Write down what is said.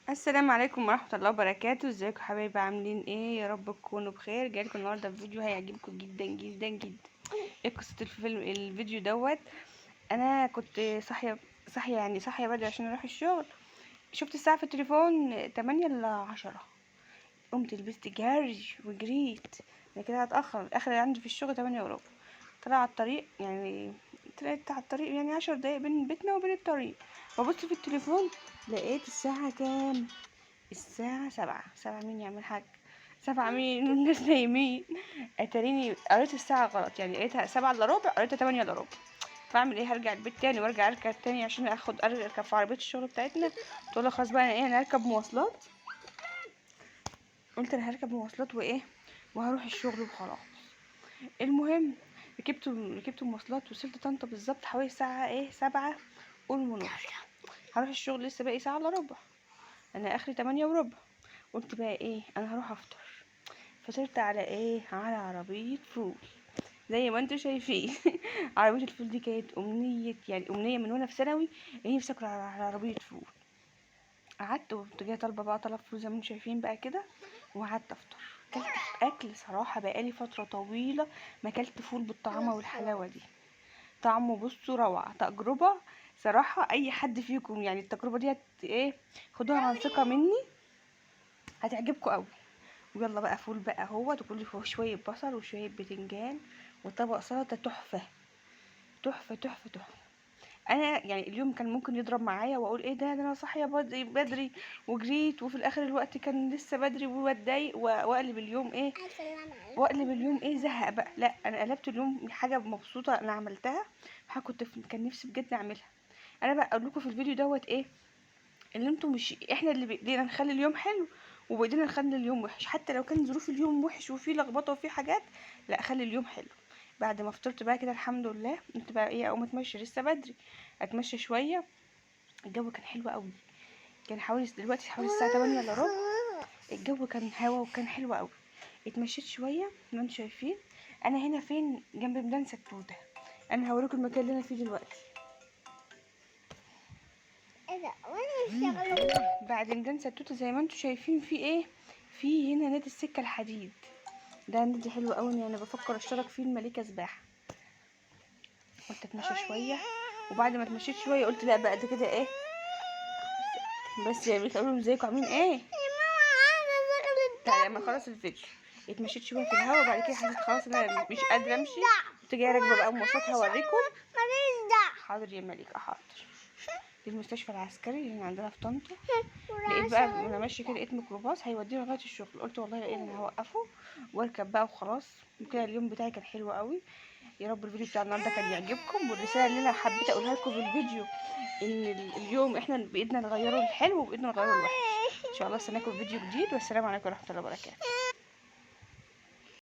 السلام عليكم ورحمة الله وبركاته. ازيكم حبايبي؟ عاملين ايه؟ يا رب تكونوا بخير. جايلكم النهارده بفيديو هيعجبكم جدا جدا جدا. ايه قصة الفيديو دوت؟ انا كنت صاحية بدري عشان اروح الشغل. شفت الساعة في التليفون 8 ل 10. قمت لبست جري وجريت. انا كده هتأخر. اخر عندي في الشغل 8 وربع. طلع على الطريق يعني طلعت على الطريق يعني 10 دقايق بين بيتنا وبين الطريق. ببص في التليفون لقيت الساعة كام؟ الساعة 7. 7 مين يعمل حاجة؟ 7 مين والناس نايمين؟ اتاريني قريت الساعة غلط، يعني لقيتها 7 الا ربع، قريتها 8 الا ربع. فاعمل ايه؟ هرجع البيت تاني وارجع اركب تاني عشان اركب في عربية الشغل بتاعتنا. تقول له خلاص بقى انا هركب مواصلات. قلت انا هركب مواصلات وهروح الشغل وخلاص. المهم ركبت مواصلات، وصلت طنطا بالظبط حوالي الساعة 7 قول ونص. هروح الشغل لسه باقي ساعة الا ربع، انا اخري 8 وربع. قلت بقى ايه؟ انا هروح افطر. فطرت على ايه؟ على عربية فول زي ما انتوا شايفين. عربية الفول دي كانت امنية من وانا في ثانوي، اني نفسي اكل على عربية فول. قعدت وقمت جايه طالبه بقى طلب فول زي ما انتوا شايفين بقى كده، وقعدت افطر. اكلت اكل صراحه بقالي فتره طويله ما اكلت فول بالطعامه والحلاوه دي. طعمه بصوا روعه، تجربه صراحه. اي حد فيكم يعني التجربه دي خدوها عن ثقه مني، هتعجبكم قوي. ويلا بقى فول بقى اهوت، وكل فوق شويه بصل وشويه بتنجان وطبق سلطه تحفه تحفه تحفه تحفه. انا يعني اليوم كان ممكن يضرب معايا واقول ايه ده انا صاحيه بدري وجريت، وفي الاخر الوقت كان لسه بدري واتضايق واقلب اليوم زهق بقى. لا، انا قلبت اليوم حاجه مبسوطه انا عملتها، حاجه كان نفسي بجد اعملها. انا بقى اقول لكم في الفيديو دوت اللي انتوا مش احنا اللي بايدينا نخلي اليوم حلو، وبايدينا نخلي اليوم وحش. حتى لو كان ظروف اليوم وحش وفيه لخبطه وفيه حاجات، لا خلي اليوم حلو. بعد ما فطرت بقى كده الحمد لله، قلت بقى اقوم اتمشى، لسه بدري اتمشى شويه. الجو كان حلو قوي. كان دلوقتي حوالي الساعه 8 الا ربع. الجو كان هوا وكان حلو قوي. اتمشيت شويه ما انتم شايفين. انا هنا فين؟ جنب ميدان ستوته. انا هوريكم المكان اللي انا فيه دلوقتي. بعد ميدان ستوته زي ما انتم شايفين في هنا نادي السكه الحديد. ده نادي حلو قوي، يعني بفكر اشترك فيه الملكه سباحه. قلت اتمشى شويه، وبعد ما اتمشيت شويه قلت لا بقى ده كده بس يا بيت اقول ازيكم عاملين ايه. تعالى لما خلص الفيديو اتمشيت شويه في الهوا، وبعد كده حسيت خلاص انا مش قادره امشي. كنت جايه راكبه بقى مواصلات هوريكم. حاضر يا ملك، حاضر. دي المستشفى العسكري اللي عندنا في طنطا. لقيت بقى وانا ماشيه كده لقيت ميكروباص هيوديني لغايه الشغل. قلت والله ايه انا هوقفه واركب بقى وخلاص. وكده اليوم بتاعي كان حلو قوي. يا رب الفيديو بتاع النهارده كان يعجبكم، والرساله اللي انا حبيت اقولها لكم في الفيديو ان اليوم احنا بايدنا نغيره الحلو وبايدنا نغيره الوحش. ان شاء الله استناكم في فيديو جديد، والسلام عليكم ورحمه الله وبركاته.